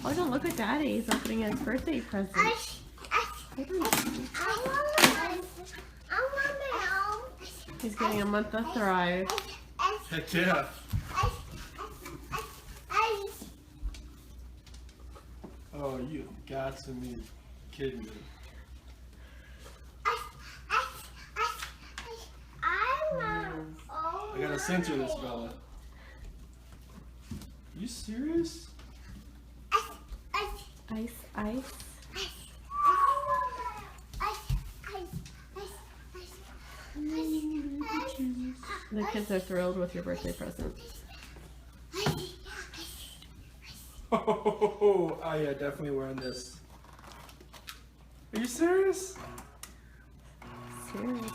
Oh, don't look at Daddy. He's opening his birthday present. He's getting a month of Thrive. Heck yeah. Oh, you got to be kidding me. I gotta censor this, Bella. You serious? Ice, ice. The kids are thrilled with your birthday present. Oh, yeah, definitely wearing this. Are you serious? Serious.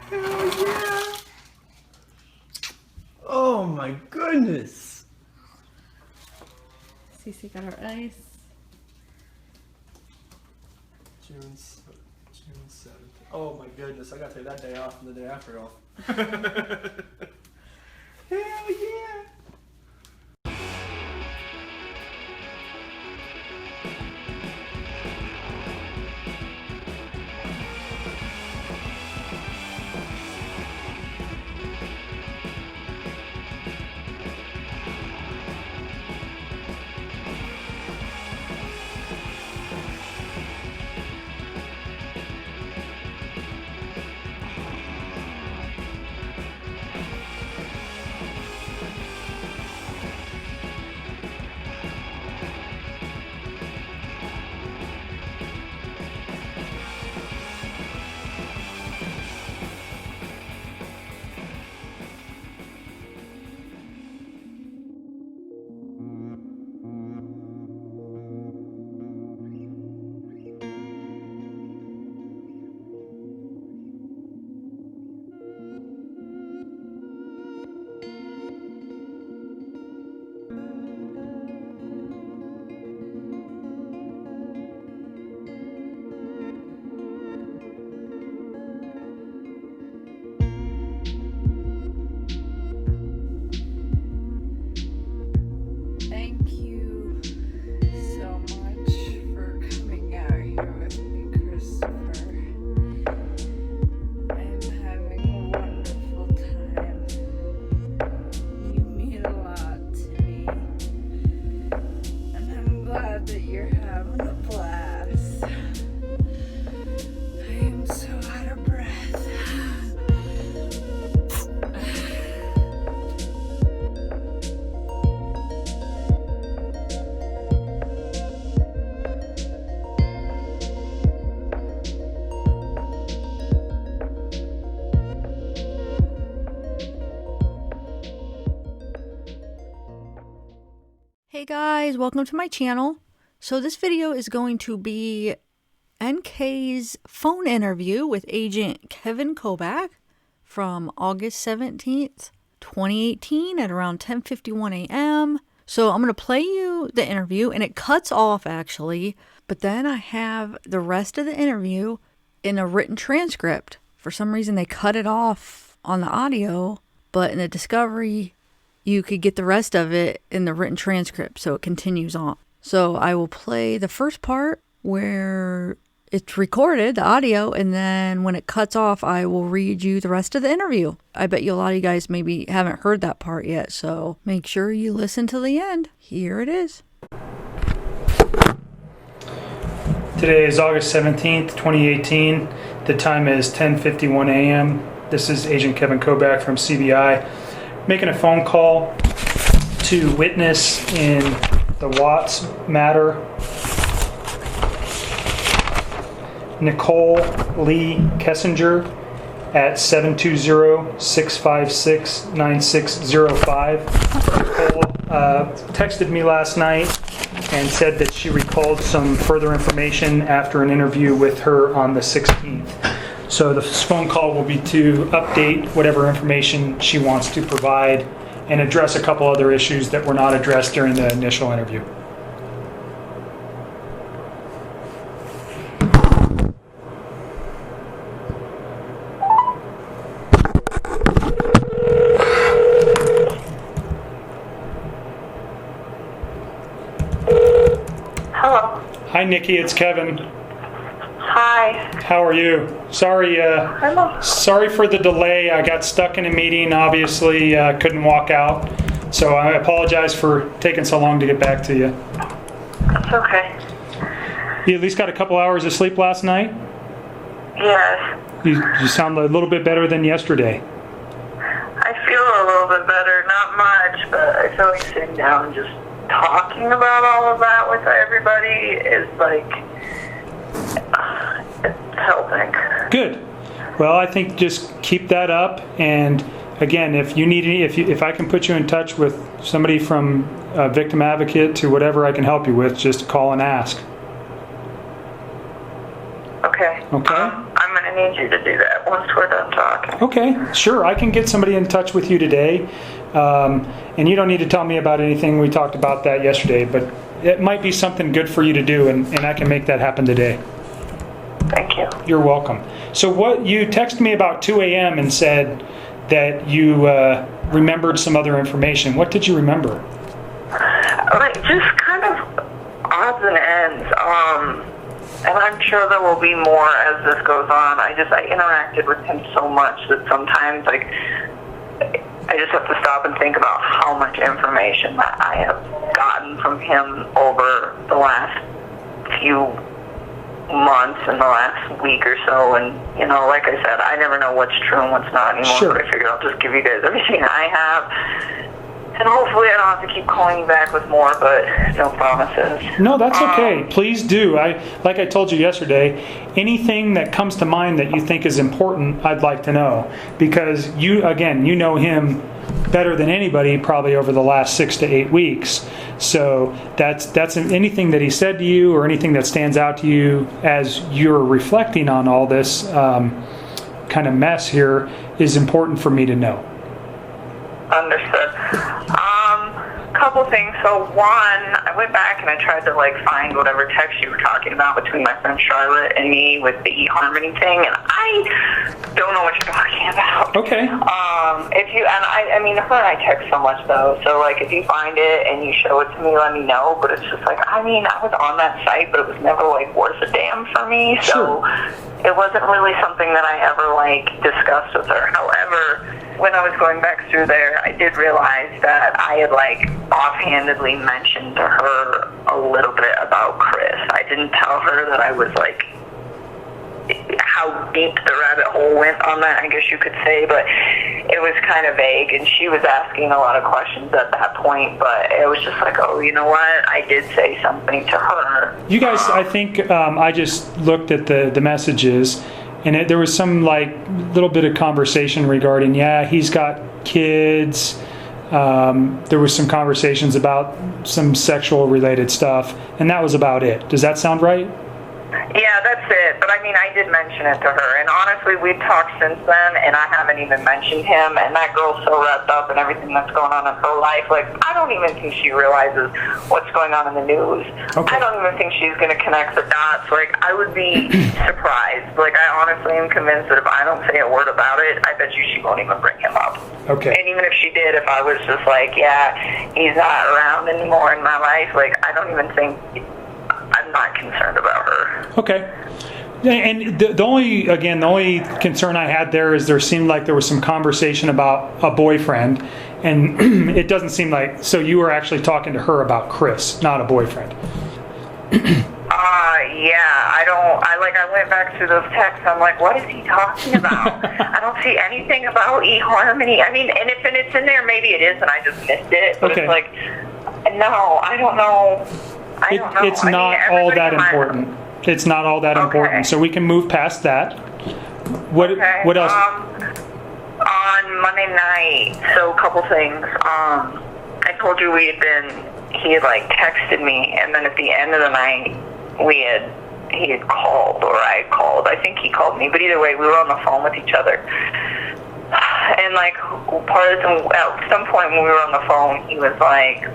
Hell yeah! Oh my goodness! Cece got her ice. June 7th. Oh my goodness, I gotta take that day off and the day after off. Hell yeah! Hey guys, welcome to my channel. So this video is going to be NK's phone interview with Agent Kevin Kobach from August 17th, 2018 at around 10:51 a.m. So I'm going to play you the interview and it cuts off actually, but then I have the rest of the interview in a written transcript. For some reason they cut it off on the audio, but in the Discovery you could get the rest of it in the written transcript, so it continues on. So I will play the first part where it's recorded, the audio, and then when it cuts off, I will read you the rest of the interview. I bet you a lot of you guys maybe haven't heard that part yet, so make sure you listen to the end. Here it is. Today is August 17th, 2018. The time is 10:51 a.m. This is Agent Kevin Kobach from CBI. Making a phone call to witness in the Watts matter. Nicole Lee Kessinger at 720-656-9605. Nicole texted me last night and said that she recalled some further information after an interview with her on the 16th. So this phone call will be to update whatever information she wants to provide and address a couple other issues that were not addressed during the initial interview. Hello. Hi, Nikki. It's Kevin. Hi. How are you? Sorry for the delay. I got stuck in a meeting. Obviously, couldn't walk out. So I apologize for taking so long to get back to you. It's okay. You at least got a couple hours of sleep last night? Yes. You sound a little bit better than yesterday. I feel a little bit better. Not much, but I feel like sitting down and just talking about all of that with everybody is like, it's helping. Good. Well, I think just keep that up. And again, if you need any, if I can put you in touch with somebody from a victim advocate to whatever I can help you with, just call and ask. Okay. Okay. I'm going to need you to do that once we're done talking. Okay, sure. I can get somebody in touch with you today. And you don't need to tell me about anything. We talked about that yesterday, but it might be something good for you to do, and I can make that happen today. Thank you. You're welcome. So what you texted me about 2 a.m. and said that you remembered some other information. What did you remember? Like, just kind of odds and ends. And I'm sure there will be more as this goes on. I interacted with him so much that sometimes, like, I just have to stop and think about how much information that I have gotten from him over the last few months and the last week or so. And, like I said, I never know what's true and what's not anymore. Sure. So I figured I'll just give you guys everything I have. And hopefully I don't have to keep calling you back with more, but no promises. No, that's okay. Please do. Like I told you yesterday, anything that comes to mind that you think is important, I'd like to know. Because you know him better than anybody probably over the last 6 to 8 weeks. So that's anything that he said to you or anything that stands out to you as you're reflecting on all this kind of mess here is important for me to know. Understood. Couple things. So one, I went back and I tried to find whatever text you were talking about between my friend Charlotte and me with the eHarmony thing, and I don't know what you're talking about. Okay. If you and I mean, her and I text so much though. So if you find it and you show it to me, let me know. But it's just I was on that site, but it was never worth a damn for me. So it wasn't really something that I ever discussed with her. However, when I was going back through there, I did realize that I had offhandedly mentioned to her a little bit about Chris. I didn't tell her that I was how deep the rabbit hole went on that, I guess you could say, but it was kind of vague, and she was asking a lot of questions at that point, but it was just oh, you know what, I did say something to her. You guys, I think I just looked at the messages, and there was some little bit of conversation regarding, he's got kids. There was some conversations about some sexual related stuff, and that was about it. Does that sound right? Yeah, that's it. But I did mention it to her, and honestly, we've talked since then, and I haven't even mentioned him, and that girl's so wrapped up in everything that's going on in her life. I don't even think she realizes what's going on in the news. Okay. I don't even think she's going to connect the dots. I would be surprised. I honestly am convinced that if I don't say a word about it, I bet you she won't even bring him up. Okay. And even if she did, if I was just he's not around anymore in my life, I don't even think, I'm not concerned about her. Okay. And the only concern I had there seemed like there was some conversation about a boyfriend, and it doesn't seem so you were actually talking to her about Chris, not a boyfriend. I went back through those texts. I'm what is he talking about? I don't see anything about eHarmony. I mean, and if it's in there, maybe it is, and I just missed it. But okay. It's no, I don't know. It's not all that important. It's not all that important, so we can move past that. What else? On Monday night, so a couple things. I told you he had texted me, and then at the end of the night, he had called, or I had called. I think he called me, but either way, we were on the phone with each other. And at some point when we were on the phone, he was like,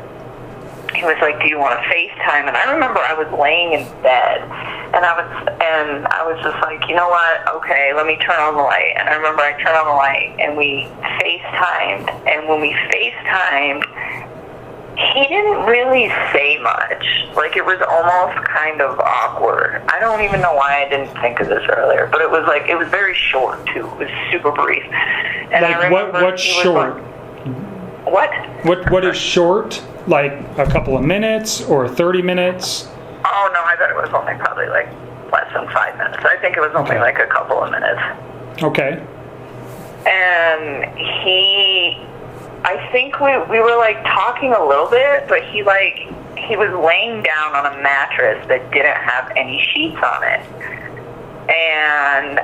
do you want to FaceTime? And I remember I was laying in bed, and I was just you know what? Okay, let me turn on the light. And I remember I turned on the light, and we FaceTimed. And when we FaceTimed, He didn't really say much. Like, it was almost kind of awkward. I don't even know why I didn't think of this earlier, but it was like, it was very short too. It was super brief. And like, I remember what's short? What is short? Like a couple of minutes or 30 minutes? Oh no, I bet it was only probably like less than 5 minutes. I think it was only like a couple of minutes. Okay. And I think we were like talking a little bit, but he was laying down on a mattress that didn't have any sheets on it. And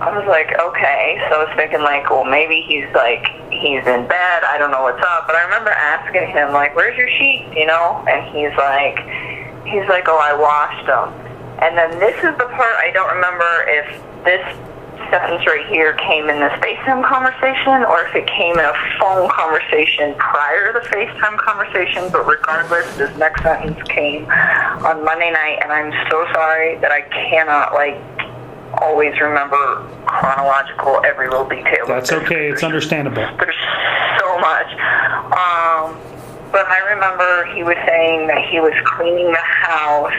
I was like, okay. So I was thinking like, well, maybe he's in bed. I don't know what's up. But I remember asking him like, where's your sheets, you know? And he's like, oh, I washed them. And then this is the part I don't remember if this sentence right here came in this FaceTime conversation or if it came in a phone conversation prior to the FaceTime conversation, but regardless, this next sentence came on Monday night, and I'm so sorry that I cannot, like, always remember chronological every little detail. That's okay, it's understandable. There's so much. But I remember he was saying that he was cleaning the house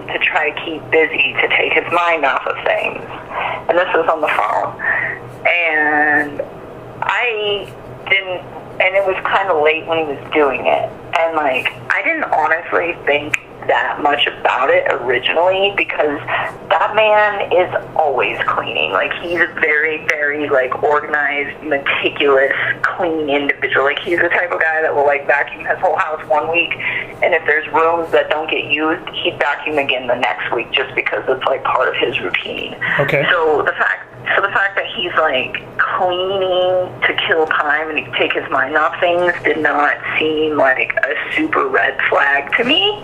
to try to keep busy, to take his mind off of things. And this was on the phone. And it was kind of late when he was doing it. And, like, I didn't honestly think that much about it originally because that man is always cleaning. Like, he's a very, very, like, organized, meticulous, clean individual. Like, he's the type of guy that will, like, vacuum his whole house one week, and if there's rooms that don't get used, he'd vacuum again the next week just because it's, like, part of his routine. Okay. So the fact that he's, like, cleaning to kill time and to take his mind off things did not seem like a super red flag to me.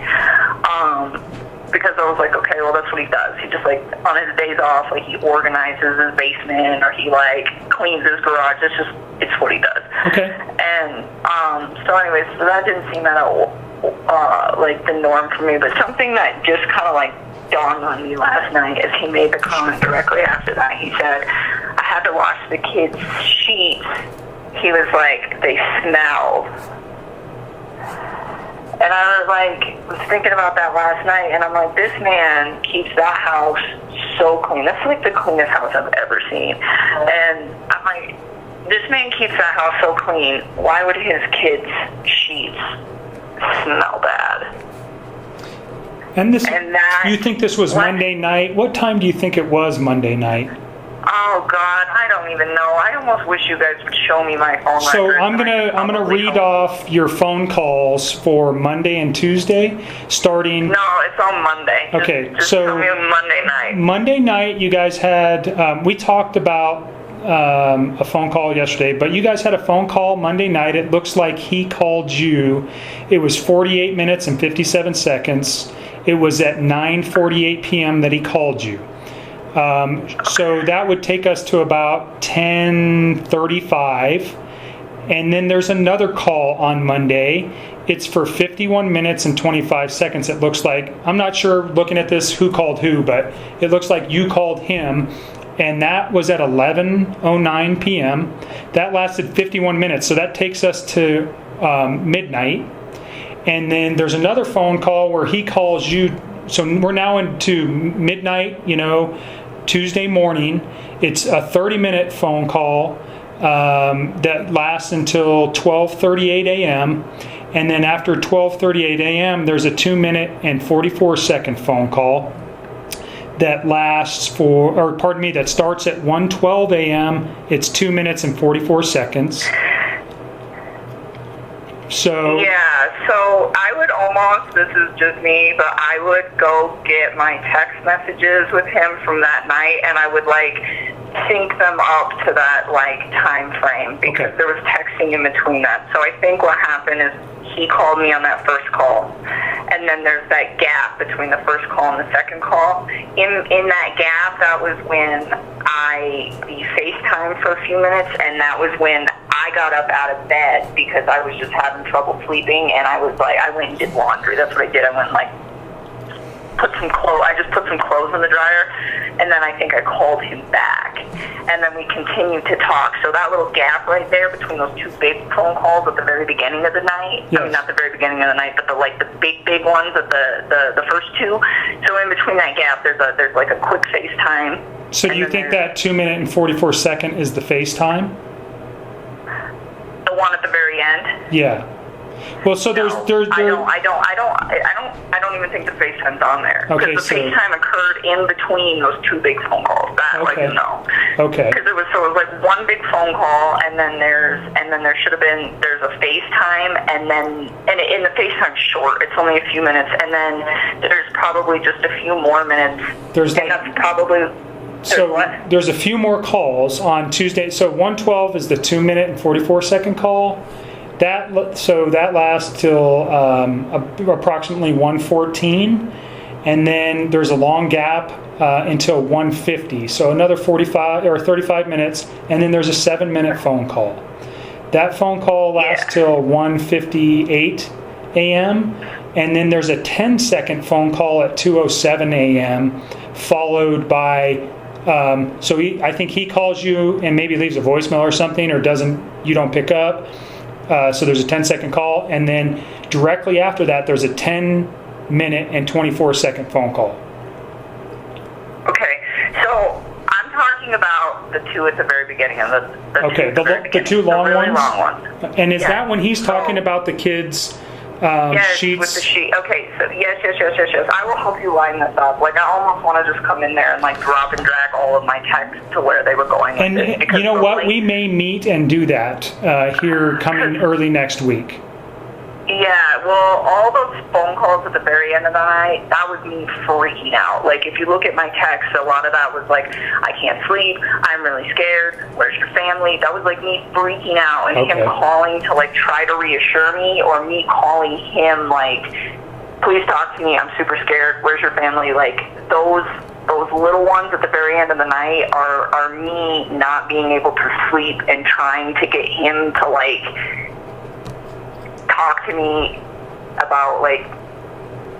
Because I was like, okay, well, that's what he does. He just, like, on his days off, like, he organizes his basement or he, like, cleans his garage. It's what he does. Okay. And, so anyways, so that didn't seem at all, like, the norm for me. But something that just kind of, like, dawned on me last night as he made the comment directly after that. He said, I had to wash the kids' sheets. He was like, they smelled. And I was thinking about that last night, and I'm like, this man keeps that house so clean. That's like the cleanest house I've ever seen. And I'm like, this man keeps that house so clean. Why would his kids' sheets smell bad? And you think this was Monday night? What time do you think it was Monday night? Oh God, I don't even know. I almost wish you guys would show me my phone records. So I'm gonna read off your phone calls for Monday and Tuesday, starting. No, it's on Monday. Okay, just so tell me Monday night. Monday night, you guys had. We talked about a phone call yesterday, but you guys had a phone call Monday night. It looks like he called you. It was 48 minutes and 57 seconds. It was at 9:48 p.m. that he called you. So that would take us to about 10:35. And then there's another call on Monday. It's for 51 minutes and 25 seconds, it looks like. I'm not sure, looking at this, who called who, but it looks like you called him. And that was at 11:09 p.m. That lasted 51 minutes. So that takes us to midnight. And then there's another phone call where he calls you. So we're now into midnight, Tuesday morning. It's a 30-minute phone call that lasts until 12:38 a.m. And then after 12:38 a.m., there's a 2-minute and 44-second phone call that that starts at 1:12 a.m. It's 2 minutes and 44 seconds. So I would almost, this is just me, but I would go get my text messages with him from that night, and I would sync them up to that time frame because there was texting in between that. So I think what happened is he called me on that first call, and then there's that gap between the first call and the second call. In that gap, that was when we FaceTimed for a few minutes, and that was when I got up out of bed because I was just having trouble sleeping, and I went and did laundry. That's what I did. I went I just put some clothes in the dryer, and then I think I called him back. and then we continued to talk. So that little gap right there between those two big phone calls at the very beginning of the night, Yes. I mean, not the very beginning of the night, but the big ones at the first two. So in between that gap, there's like a quick FaceTime. So do you think that 2 minute and 44 second is the FaceTime? The one at the very end? Yeah. Well, so No, there's I don't even think the FaceTime's on there. Okay, Because the so- FaceTime occurred in between those two big phone calls. That I Okay. do know. Okay. Because it was like one big phone call, and then there should have been a FaceTime, and the FaceTime's short. It's only a few minutes, and then there's probably just a few more minutes. There's and like- that's probably. So what? there's a few more calls on Tuesday. So 112 is the 2 minute and 44 second call. That lasts till approximately 114, and then there's a long gap until 150. So another 45 or 35 minutes, and then there's a 7-minute phone call. That phone call lasts till 1:58 a.m. And then there's a 10-second phone call at 2:07 a.m. followed by. I think he calls you and maybe leaves a voicemail or something, or you don't pick up. So there's a 10-second call, and then directly after that, there's a 10-minute and 24-second phone call. Okay, so I'm talking about the two at the very beginning of the Okay, two at very the beginning, two long really ones? long ones. And is Yeah. that when he's talking So- about the kids' Yes, sheets? with the sheet. Okay, so yes. I will help you line this up. Like, I almost want to just come in there and like drop and drag all of my texts to where they were going. And with this, because you know the what? link- We may meet and do that here coming early next week. Yeah, well, all those phone calls at the very end of the night, that was me freaking out. Like, if you look at my text, a lot of that was like, I can't sleep, I'm really scared, where's your family? That was like me freaking out, and Okay. him calling to like try to reassure me, or me calling him like, please talk to me, I'm super scared, where's your family? Like, those little ones at the very end of the night are me not being able to sleep and trying to get him to like talk to me about like,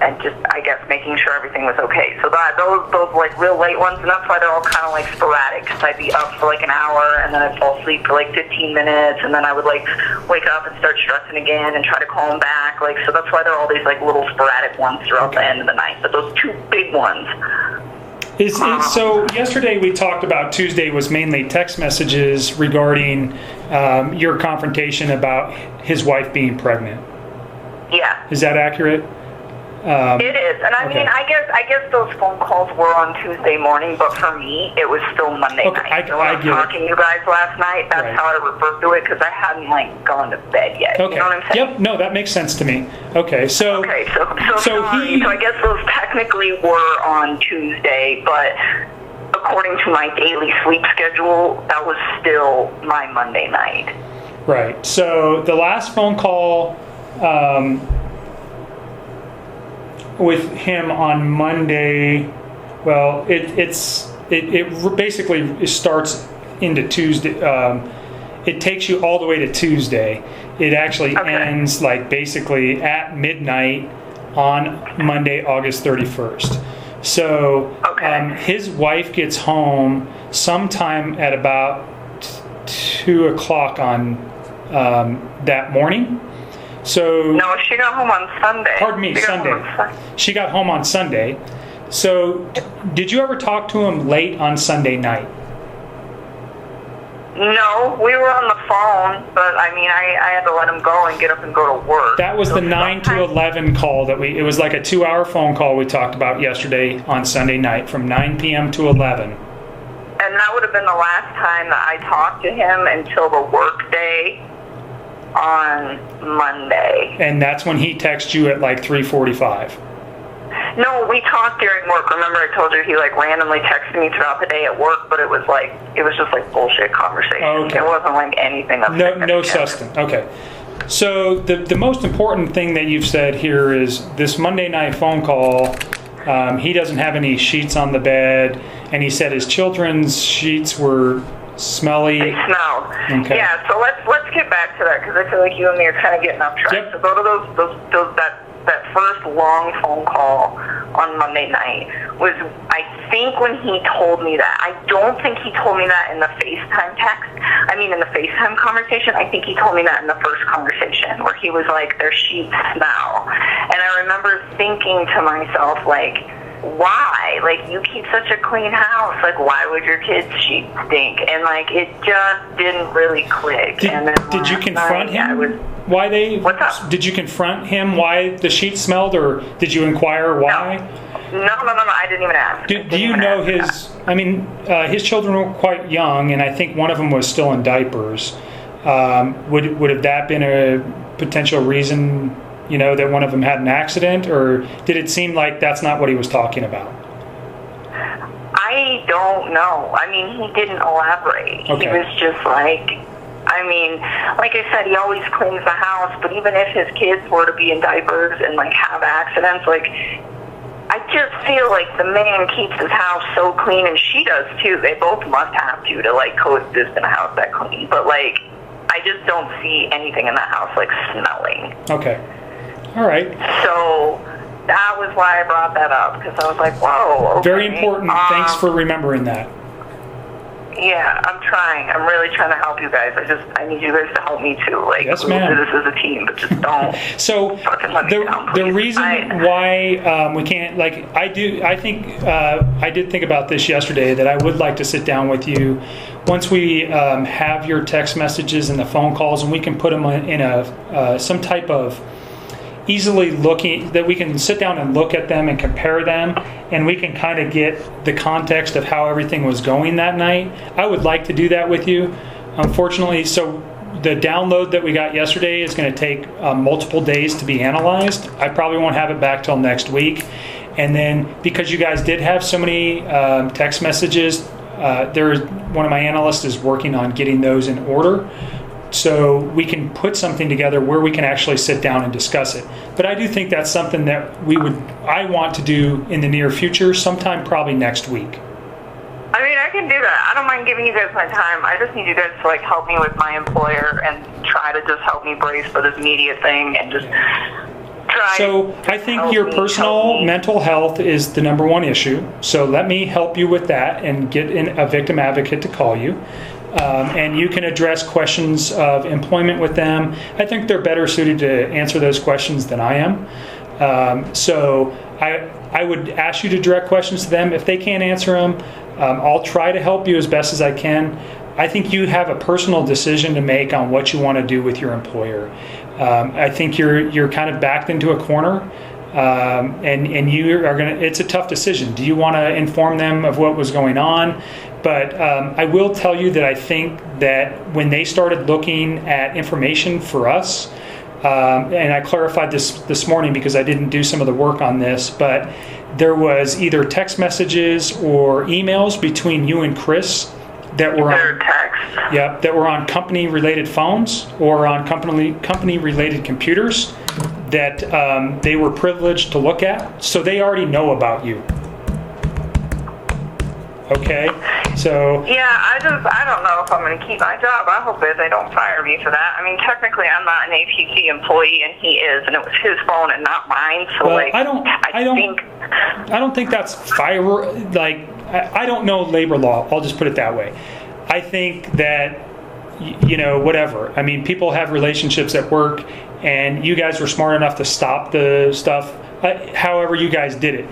and just I guess making sure everything was okay. So that those like real late ones, and that's why they're all kind of like sporadic. Because I'd be up for like an hour, and then I'd fall asleep for like 15 minutes, and then I would like wake up and start stressing again and try to call him back. Like, so that's why there are all these like little sporadic ones throughout the end of the night. But those two big ones. So yesterday we talked about Tuesday was mainly text messages regarding your confrontation about his wife being pregnant. Yeah. Is that accurate? It is, and I okay. mean, I guess those phone calls were on Tuesday morning, but for me, it was still Monday Okay, night. So I when I was get it. talking to you guys last night, that's Right. how I referred to it, because I hadn't like gone to bed yet. Okay. You know what I'm saying? Yep. No, that makes sense to me. Okay. So. Okay, so I guess those technically were on Tuesday, but according to my daily sleep schedule, that was still my Monday night. Right. So the last phone call with him on Monday, well, it basically starts into Tuesday. It takes you all the way to Tuesday. It actually ends like basically at midnight on Monday, August 31st. So his wife gets home sometime at about 2 o'clock on that morning. So No, she got home on Sunday. Pardon me, Sunday. She got home on Sunday. So did you ever talk to him late on Sunday night? No, we were on the phone, but I mean, I had to let him go and get up and go to work. That was the 9 to 11 call that it was like a 2-hour phone call we talked about yesterday on Sunday night from 9 p.m. to 11. And that would have been the last time that I talked to him until the work day on Monday. And that's when he texted you at like 3:45. No, we talked during work. Remember I told you he like randomly texted me throughout the day at work, but it was just like bullshit conversation. Okay. It wasn't like anything of No significance. substance. Okay. So the most important thing that you've said here is this Monday night phone call. He doesn't have any sheets on the bed, and he said his children's sheets were smelly. They smelled. Okay. Yeah. So let's get back to that, because I feel like you and me are kind of getting off track. Yep. So go to that first long phone call on Monday night was, I think when he told me that, I don't think he told me that in the FaceTime text. I mean, in the FaceTime conversation, I think he told me that in the first conversation where he was like, their sheets smell. And I remember thinking to myself, like, why? Like, you keep such a clean house. Like, why would your kids' sheets stink? And, like, it just didn't really click. Did you confront him? Why they? What's up? Did you confront him why the sheets smelled, or did you inquire why? No, I didn't even ask. Do you know his? I mean, his children were quite young, and I think one of them was still in diapers. Would have that been a potential reason? You know, that one of them had an accident, or did it seem like that's not what he was talking about? I don't know. I mean, he didn't elaborate. Okay. He was just like, I mean, like I said, he always cleans the house, but even if his kids were to be in diapers and, like, have accidents, like, I just feel like the man keeps his house so clean, and she does too. They both must have to like, coexist in a house that clean. But, like, I just don't see anything in that house, like, smelling. Okay. All right. So that was why I brought that up, because I was like, whoa. Okay. Very important. Thanks for remembering that. Yeah, I'm trying. I'm really trying to help you guys. I need you guys to help me too. Like, yes, we'll ma'am. do this as a team, but just don't. So fucking let me down, the please. reason why we can't, like, I did think about this yesterday, that I would like to sit down with you once we have your text messages and the phone calls, and we can put them in a some type of easily looking, that we can sit down and look at them and compare them, and we can kind of get the context of how everything was going that night. I would like to do that with you. Unfortunately, so the download that we got yesterday is going to take multiple days to be analyzed. I probably won't have it back till next week. And then because you guys did have so many text messages, one of my analysts is working on getting those in order, so we can put something together where we can actually sit down and discuss it. But I do think that's something that I want to do in the near future, sometime probably next week. I mean, I can do that. I don't mind giving you guys my time. I just need you guys to, like, help me with my employer and try to just help me brace for this media thing and just try. So I think your personal mental health is the number one issue. So let me help you with that and get a victim advocate to call you. And you can address questions of employment with them. I think they're better suited to answer those questions than I am. So I would ask you to direct questions to them. If they can't answer them, I'll try to help you as best as I can. I think you have a personal decision to make on what you want to do with your employer. I think you're kind of backed into a corner. And you are going to, it's a tough decision. Do you want to inform them of what was going on? But I will tell you that I think that when they started looking at information for us, and I clarified this morning because I didn't do some of the work on this, but there was either text messages or emails between you and Chris that were on that were on company-related phones or on company-related computers that they were privileged to look at, so they already know about you. Okay, so yeah, I don't know if I'm going to keep my job. I hope that they don't fire me for that. I mean, technically, I'm not an APT employee, and he is, and it was his phone and not mine. So, well, like, I don't think that's fire. Like, I don't know labor law. I'll just put it that way. I think that, you know, whatever. I mean, people have relationships at work, and you guys were smart enough to stop the stuff. However, you guys did it.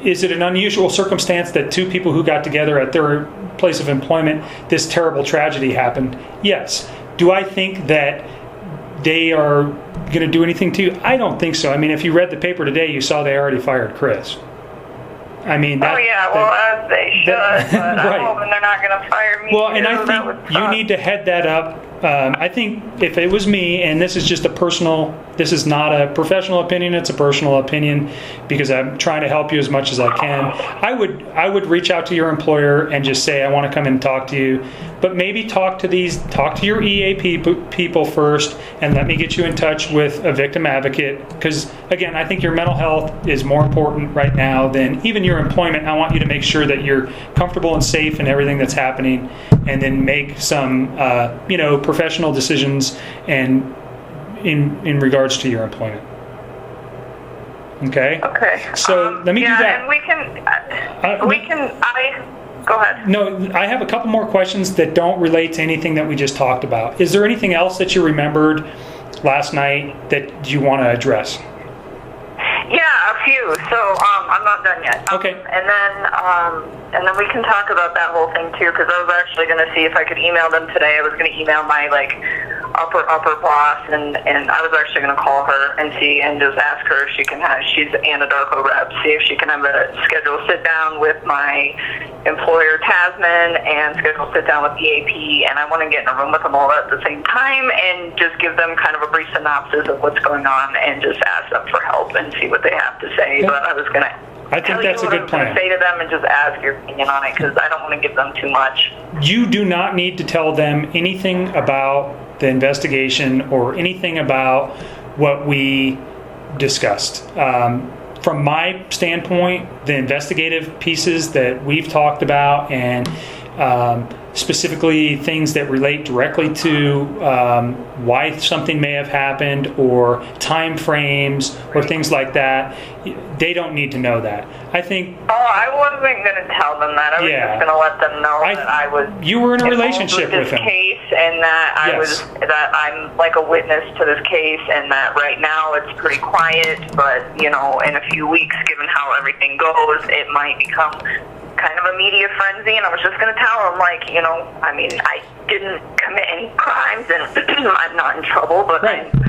Is it an unusual circumstance that two people who got together at their place of employment, this terrible tragedy happened? Yes. Do I think that they are going to do anything to you? I don't think so. I mean, if you read the paper today, you saw they already fired Chris. I mean, as they should, but right. I'm hoping they're not going to fire me. Well, and I think you need to head that up. I think if it was me, and this is just this is not a professional opinion, it's a personal opinion, because I'm trying to help you as much as I can. I would reach out to your employer and just say, I want to come in and talk to you, but maybe talk to your EAP people first, and let me get you in touch with a victim advocate, because again, I think your mental health is more important right now than even your employment. I want you to make sure that you're comfortable and safe in everything that's happening, and then make some professional decisions and in regards to your employment. Okay? Okay. So let me do that. And go ahead. No, I have a couple more questions that don't relate to anything that we just talked about. Is there anything else that you remembered last night that you want to address? Yeah, a few. So I'm not done yet. Okay. And then we can talk about that whole thing too, because I was actually going to see if I could email them today. I was going to email my upper boss, and I was actually going to call her and see and just ask her if she can have. She's Anadarko rep. See if she can have a schedule sit down with my employer Tasman and schedule sit down with EAP, and I want to get in a room with them all at the same time and just give them kind of a brief synopsis of what's going on and just ask them for help and see what they have to say. Yeah. But I was going to. I think that's a good plan. Say to them and just ask your opinion on it, because I don't want to give them too much. You do not need to tell them anything about the investigation or anything about what we discussed. From my standpoint, the investigative pieces that we've talked about, and specifically things that relate directly to why something may have happened or time frames or things like that, they don't need to know that. I think... Oh, I wasn't going to tell them that. I was just going to let them know that I was... You were in a relationship with him. Case, and that that I'm like a witness to this case, and that right now it's pretty quiet, but, in a few weeks, given how everything goes, it might become kind of a media frenzy. And I was just going to tell him, I didn't commit any crimes, and I'm not in trouble, but right. I'm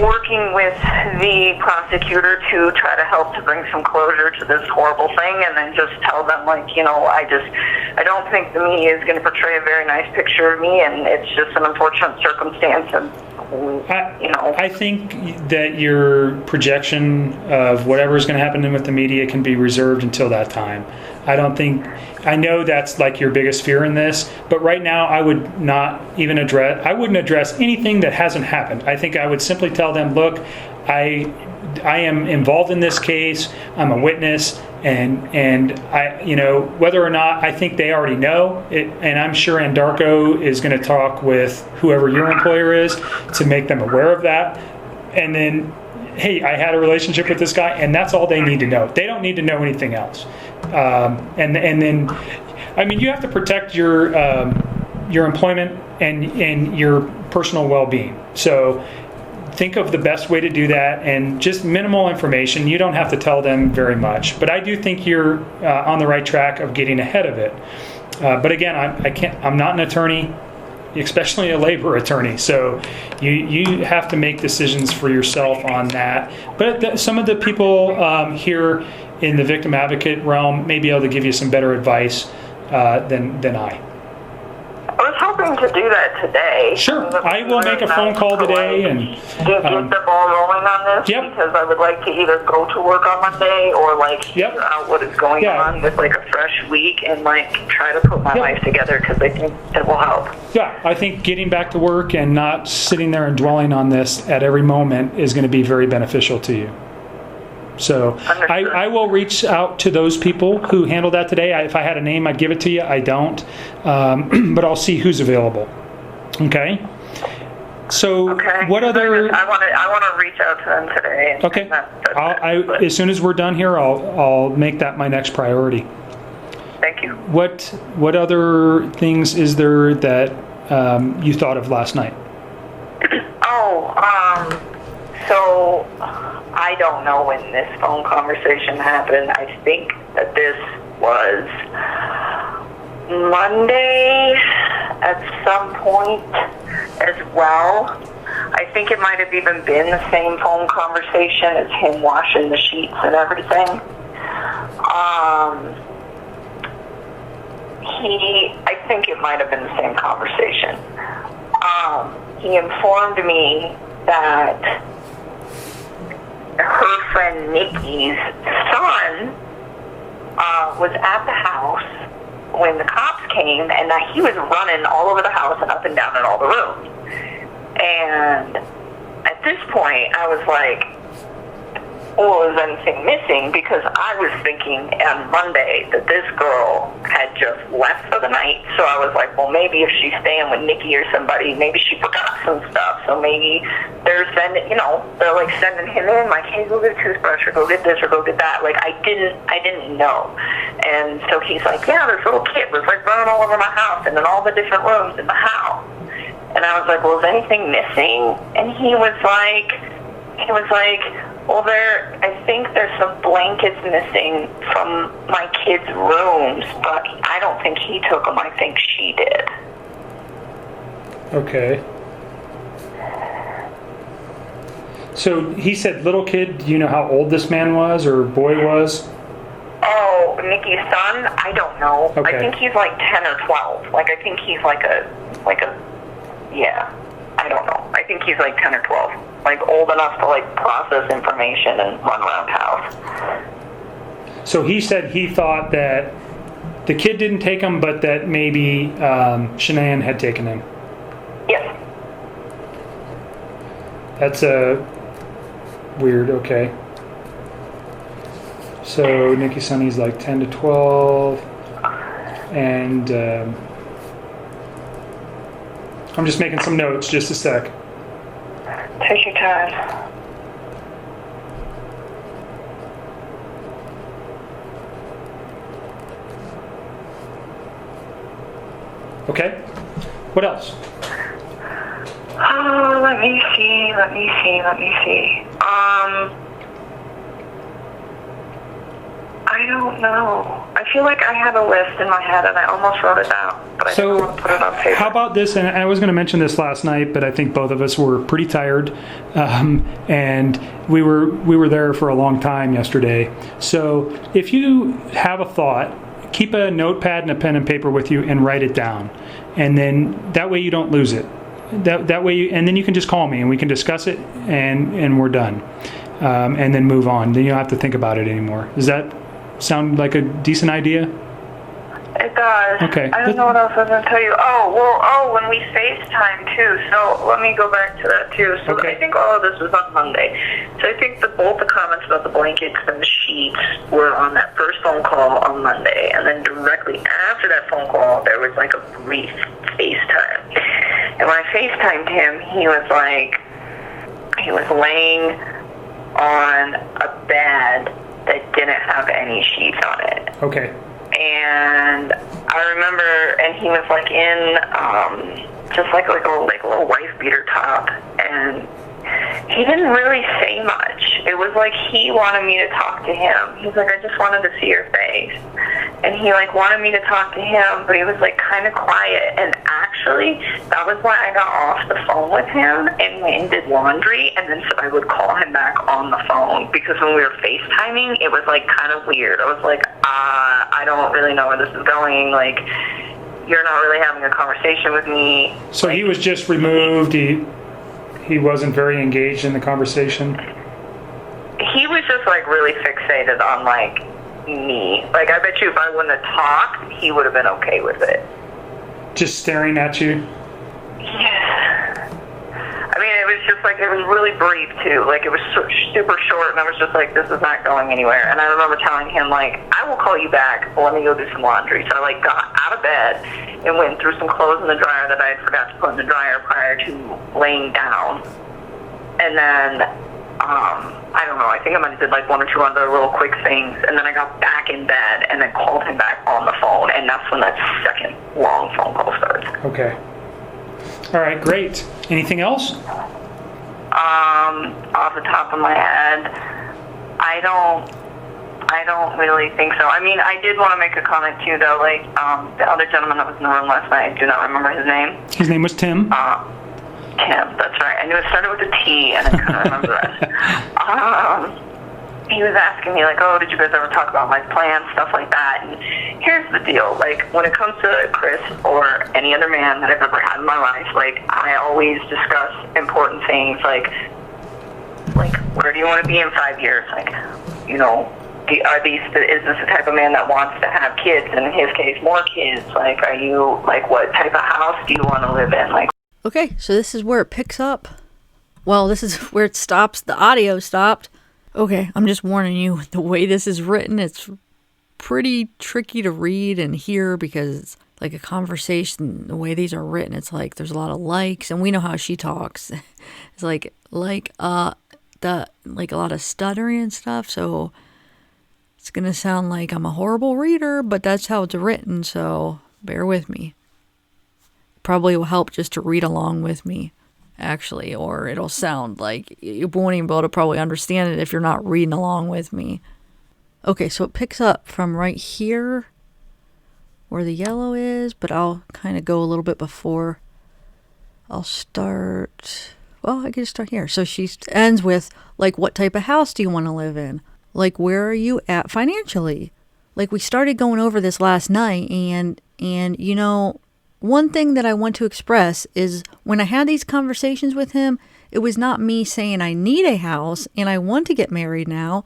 working with the prosecutor to try to help to bring some closure to this horrible thing, and then just tell them, I don't think the media is going to portray a very nice picture of me, and it's just an unfortunate circumstance, and I think that your projection of whatever is going to happen with the media can be reserved until that time. I know that's like your biggest fear in this, but right now I would not even I wouldn't address anything that hasn't happened. I think I would simply tell them, look, I am involved in this case. I'm a witness, and I, whether or not, I think they already know it, and I'm sure Anadarko is going to talk with whoever your employer is to make them aware of that. And then, hey, I had a relationship with this guy, and that's all they need to know. They don't need to know anything else. And then, you have to protect your employment and your personal well-being. So think of the best way to do that, and just minimal information. You don't have to tell them very much, but I do think you're on the right track of getting ahead of it. But again, I'm not an attorney, especially a labor attorney, so you have to make decisions for yourself on that. But some of the people here in the victim advocate realm may be able to give you some better advice than I. I was hoping to do that today. Sure, I will make a phone call today and get the ball rolling on this. Yep. Because I would like to either go to work on Monday or figure out what is going on with a fresh week and try to put my life together, because I think it will help. Yeah, I think getting back to work and not sitting there and dwelling on this at every moment is going to be very beneficial to you. So I will reach out to those people who handled that today. If I had a name, I'd give it to you. I don't. But I'll see who's available. Okay? So what other... I want to reach out to them today. Okay. As soon as we're done here, I'll make that my next priority. Thank you. What other things is there that you thought of last night? So I don't know when this phone conversation happened. I think that this was Monday at some point as well. I think it might have even been the same phone conversation as him washing the sheets and everything. I think it might have been the same conversation. He informed me that her friend Nikki's son was at the house when the cops came, and that he was running all over the house and up and down in all the rooms. And at this point, I was like, well, is anything missing? Because I was thinking on Monday that this girl had just left for the night. So I was like, well, maybe if she's staying with Nikki or somebody, maybe she forgot some stuff. So maybe they're sending, they're like sending him in, like, hey, go get a toothbrush or go get this or go get that. Like, I didn't know. And so he's like, yeah, this little kid was like running all over my house and in all the different rooms in the house. And I was like, well, is anything missing? And he was like, well, I think there's some blankets missing from my kids' rooms, but I don't think he took them. I think she did. Okay. So he said little kid. Do you know how old this man was or boy was? Oh, Nikki's son? I don't know. Okay. I think he's like 10 or 12. Like, I think he's yeah. I don't know. I think he's like 10 or 12. Like, old enough to, like, process information and run around house. So he said he thought that the kid didn't take him, but that maybe Shanann had taken him. Yes. That's weird. Okay. So Nikki Sonny's like 10 to 12, and I'm just making some notes. Just a sec. Take your time. Okay. What else? Oh, let me see. I don't know. I feel like I had a list in my head and I almost wrote it down, but I didn't want to put it on paper. How about this? And I was going to mention this last night, but I think both of us were pretty tired, and we were there for a long time yesterday. So if you have a thought, keep a notepad and a pen and paper with you and write it down, and then that way you don't lose it. That way, and then you can just call me and we can discuss it, and we're done, and then move on. Then you don't have to think about it anymore. Does that sound like a decent idea? It does. Okay. I don't know what else I was going to tell you. When we FaceTime too. So let me go back to that too. So Okay. I think all of this was on Monday. So I think both the comments about the blankets and the sheets were on that first phone call on Monday. And then directly after that phone call, there was like a brief FaceTime. And when I FaceTimed him, he was laying on a bed that didn't have any sheets on it. Okay. And I remember, and he was like in just like a little wife beater top, and he didn't really say much. It was like he wanted me to talk to him. He's like, I just wanted to see your face. And he like wanted me to talk to him, but he was like kind of quiet. And actually, that was why I got off the phone with him and went and did laundry, and then so I would call him back on the phone, because when we were FaceTiming, it was like kind of weird. I was like, I don't really know where this is going. Like, you're not really having a conversation with me. So like, he was just removed. He wasn't very engaged in the conversation. He was just like really fixated on like me. Like, I bet you if I wouldn't have talked, he would have been okay with it. Just staring at you? Yeah. I mean, it was just like, it was really brief too. Like, it was super short, and I was just like, this is not going anywhere. And I remember telling him, like, I will call you back, but let me go do some laundry. So I like got out of bed and went and threw some clothes in the dryer that I had forgot to put in the dryer prior to laying down. And then, I don't know, I think I might have did like one or two other little quick things, and then I got back in bed and then called him back on the phone, and that's when that second long phone call started. Okay. All right, great. Anything else? Off the top of my head, I don't really think so. I mean, I did want to make a comment too, though. Like, the other gentleman that was in the room last night, I do not remember his name. His name was Tim. Tim, that's right. I knew it started with a T, and I couldn't remember the rest. He was asking me, like, oh, did you guys ever talk about my plans, stuff like that? And here's the deal. Like, when it comes to Chris or any other man that I've ever had in my life, like, I always discuss important things, like where do you want to be in 5 years? Like, you know, is this the type of man that wants to have kids, and in his case, more kids? Like, are you, like, what type of house do you want to live in? Like, Okay, so this is where it picks up. Well, this is where it stops. The audio stopped. Okay, I'm just warning you, the way this is written, it's pretty tricky to read and hear because it's like a conversation. The way these are written, it's like there's a lot of likes, and we know how she talks. It's like a lot of stuttering and stuff, so it's gonna sound like I'm a horrible reader, but that's how it's written, so bear with me. Probably will help just to read along with me, actually, or it'll sound like you won't even be able to probably understand it if you're not reading along with me. Okay, so it picks up from right here where the yellow is, but I'll kind of go a little bit before. I'll start, well, I can start here. So she ends with, like, what type of house do you want to live in? Like, where are you at financially? Like, we started going over this last night, and you know, one thing that I want to express is when I had these conversations with him, it was not me saying I need a house and I want to get married now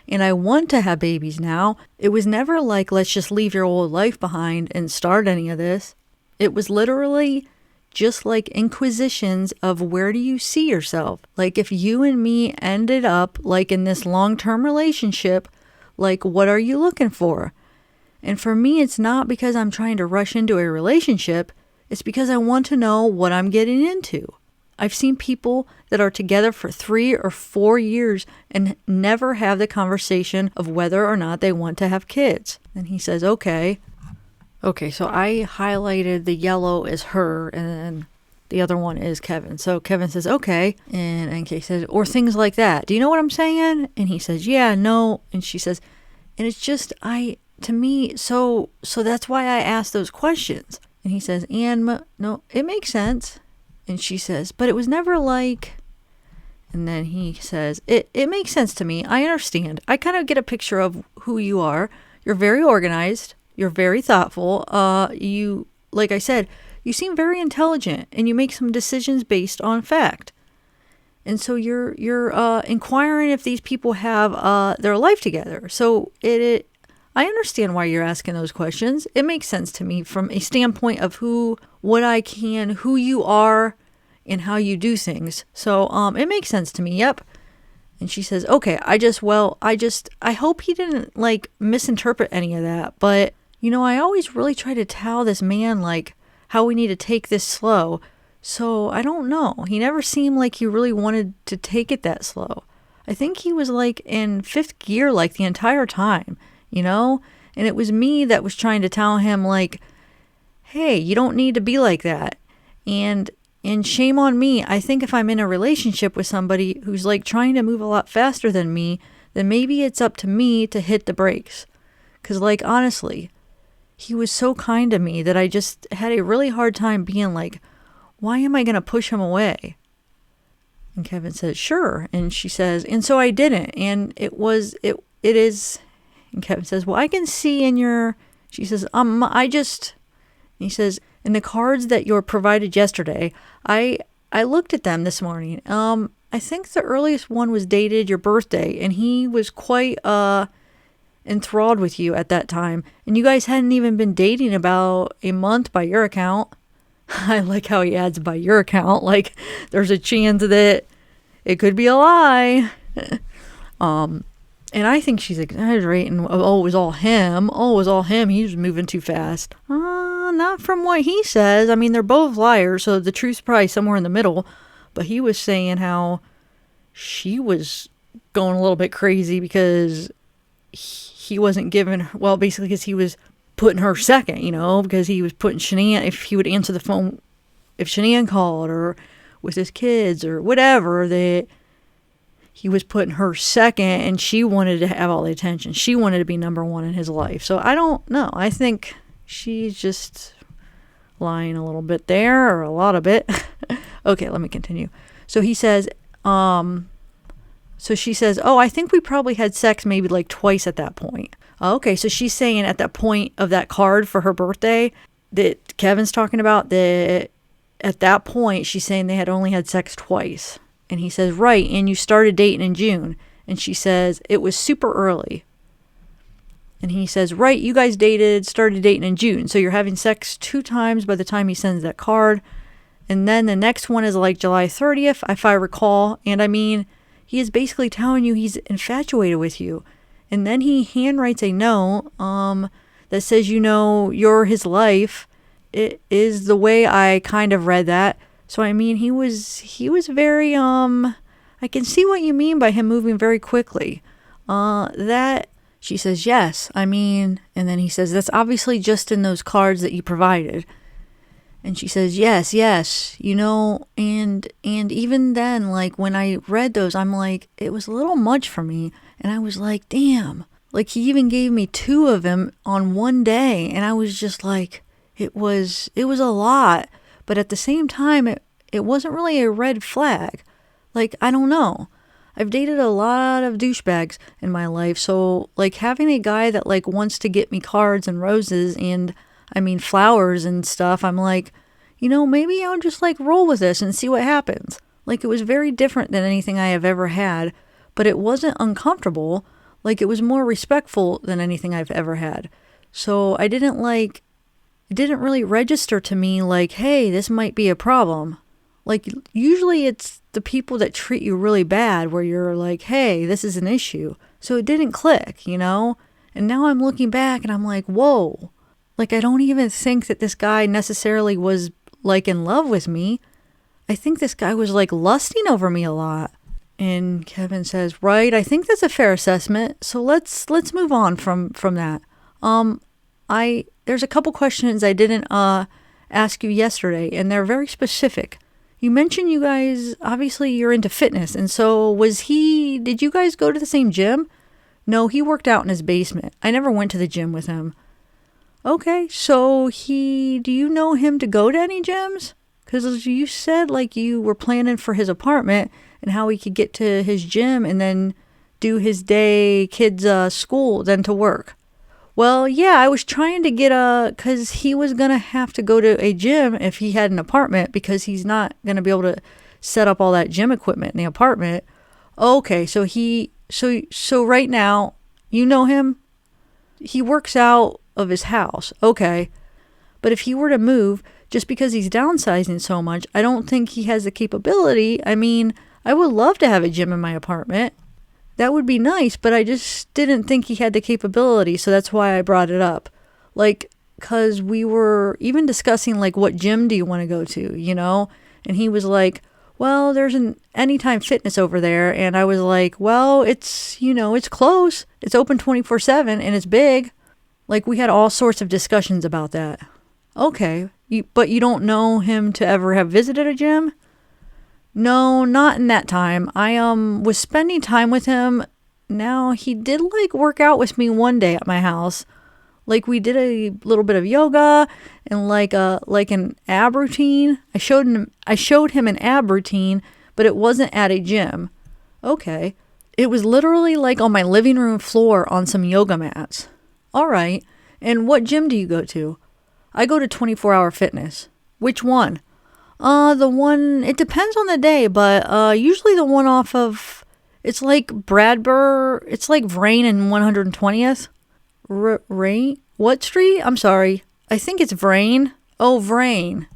and I want to have babies now. It was never like, let's just leave your old life behind and start any of this. It was literally just like inquisitions of where do you see yourself? Like if you and me ended up like in this long-term relationship, like what are you looking for? And for me, it's not because I'm trying to rush into a relationship. It's because I want to know what I'm getting into. I've seen people that are together for 3 or 4 years and never have the conversation of whether or not they want to have kids. And he says, okay. Okay, so I highlighted the yellow as her and then the other one is Kevin. So Kevin says, okay. And NK says, or things like that. Do you know what I'm saying? And he says, yeah, no. And she says, and it's just, to me, so that's why I asked those questions. And he says, no, it makes sense. And she says, but it was never like, and then he says, it makes sense to me. I understand. I kind of get a picture of who you are. You're very organized. You're very thoughtful. You, like I said, you seem very intelligent and you make some decisions based on fact. And so you're inquiring if these people have their life together. So I understand why you're asking those questions. It makes sense to me from a standpoint of who you are and how you do things. So it makes sense to me. Yep. And she says, okay, I hope he didn't like misinterpret any of that. But, you know, I always really try to tell this man like how we need to take this slow. So I don't know. He never seemed like he really wanted to take it that slow. I think he was like in 5th gear like the entire time. You know, and it was me that was trying to tell him like, hey, you don't need to be like that. And shame on me. I think if I'm in a relationship with somebody who's like trying to move a lot faster than me, then maybe it's up to me to hit the brakes. Because like, honestly, he was so kind to me that I just had a really hard time being like, why am I going to push him away? And Kevin says, sure. And she says, and so I didn't. And it is. And Kevin says, well, I can see in your, she says, he says, in the cards that you were provided yesterday, I looked at them this morning. I think the earliest one was dated your birthday, and he was quite enthralled with you at that time. And you guys hadn't even been dating about a month by your account. I like how he adds by your account, like there's a chance that it could be a lie. And I think she's exaggerating. Oh, it was all him. Oh, it was all him. He was moving too fast. Not from what he says. I mean, they're both liars, so the truth's probably somewhere in the middle. But he was saying how she was going a little bit crazy because he wasn't giving her, well, basically because he was putting her second, you know, because he was putting Shanann, if he would answer the phone, if Shanann called or with his kids or whatever, that he was putting her second and she wanted to have all the attention. She wanted to be number one in his life. So I don't know. I think she's just lying a little bit there or a lot of it. Okay, let me continue. So he says, so she says, oh, I think we probably had sex maybe like twice at that point. Okay, so she's saying at that point of that card for her birthday that Kevin's talking about, that at that point she's saying they had only had sex twice. And he says, right, and you started dating in June. And she says, it was super early. And he says, right, you guys started dating in June. So you're having sex 2 times by the time he sends that card. And then the next one is like July 30th, if I recall. And I mean, he is basically telling you he's infatuated with you. And then he handwrites a note that says, you know, you're his life. It is the way I kind of read that. So I mean, he was very I can see what you mean by him moving very quickly. That she says, yes, I mean, and then he says, that's obviously just in those cards that you provided. And she says, yes, you know, and even then, like, when I read those, I'm like, it was a little much for me. And I was like, damn. Like, he even gave me 2 of them on one day. And I was just like, it was a lot. But at the same time, it wasn't really a red flag. Like, I don't know. I've dated a lot of douchebags in my life. So, like, having a guy that, like, wants to get me cards and roses and, I mean, flowers and stuff, I'm like, you know, maybe I'll just, like, roll with this and see what happens. Like, it was very different than anything I have ever had, but it wasn't uncomfortable. Like, it was more respectful than anything I've ever had. So it didn't really register to me like, hey, this might be a problem. Like, usually it's the people that treat you really bad where you're like, hey, this is an issue. So it didn't click, you know? And now I'm looking back and I'm like, whoa. Like, I don't even think that this guy necessarily was, like, in love with me. I think this guy was, like, lusting over me a lot. And Kevin says, right, I think that's a fair assessment. So let's move on from that. There's a couple questions I didn't ask you yesterday, and they're very specific. You mentioned you guys, obviously you're into fitness, and so did you guys go to the same gym? No, he worked out in his basement. I never went to the gym with him. Okay, so do you know him to go to any gyms? Because you said like you were planning for his apartment and how he could get to his gym and then do his day kids' school, then to work. Well, yeah, I was trying to get because he was going to have to go to a gym if he had an apartment because he's not going to be able to set up all that gym equipment in the apartment. Okay, so so right now, you know him? He works out of his house. Okay. But if he were to move, just because he's downsizing so much, I don't think he has the capability. I mean, I would love to have a gym in my apartment. That would be nice, but I just didn't think he had the capability, so that's why I brought it up. Like, because we were even discussing, like, what gym do you want to go to, you know? And he was like, well, there's an Anytime Fitness over there. And I was like, well, it's, you know, it's close. It's open 24/7 and it's big. Like, we had all sorts of discussions about that. Okay, but you don't know him to ever have visited a gym? No, not in that time. I was spending time with him. Now, he did like work out with me one day at my house. Like, we did a little bit of yoga and like an ab routine. I showed him an ab routine, but it wasn't at a gym. Okay. It was literally like on my living room floor on some yoga mats. All right. And what gym do you go to? I go to 24-Hour Fitness. Which one? The one, it depends on the day, but usually the one off of, it's like Bradburr, it's like Vrain and 120th. Vrain? What street? I'm sorry. I think it's Vrain. Oh, Vrain.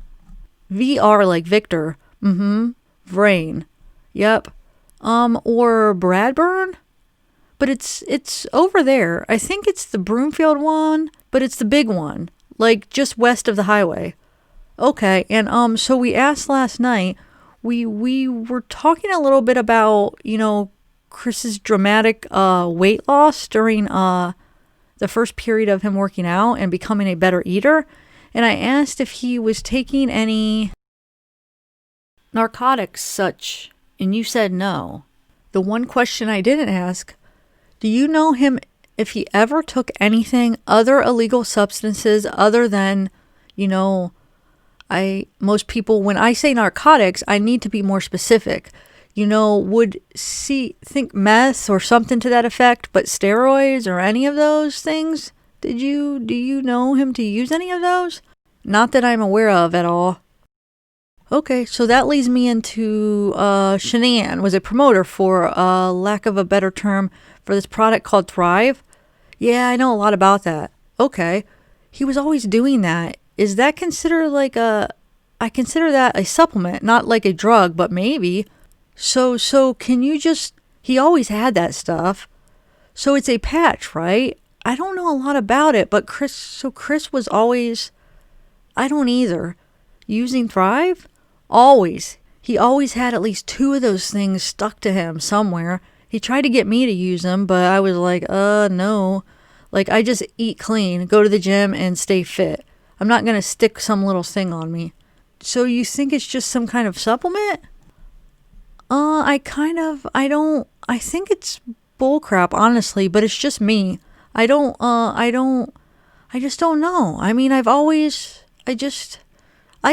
VR like Victor. Vrain. Yep. Or Bradburn? But it's over there. I think it's the Broomfield one, but it's the big one, like just west of the highway. Okay, and so we asked last night, we were talking a little bit about, you know, Chris's dramatic weight loss during the first period of him working out and becoming a better eater. And I asked if he was taking any narcotics such, and you said no. The one question I didn't ask, do you know him if he ever took anything other illegal substances other than, you know, most people, when I say narcotics, I need to be more specific. You know, think meth or something to that effect, but steroids or any of those things? Do you know him to use any of those? Not that I'm aware of at all. Okay, so that leads me into Shanann was a promoter, for lack of a better term, for this product called Thrive. Yeah, I know a lot about that. Okay, he was always doing that. Is that considered like I consider that a supplement, not like a drug, but maybe. So can you just He always had that stuff. So it's a patch, right? I don't know a lot about it, but Chris was always, I don't either. Using Thrive? Always. He always had at least 2 of those things stuck to him somewhere. He tried to get me to use them, but I was like, no. Like, I just eat clean, go to the gym, and stay fit. I'm not going to stick some little thing on me. So you think it's just some kind of supplement? I think it's bullcrap, honestly, but it's just me. I just don't know. I mean, I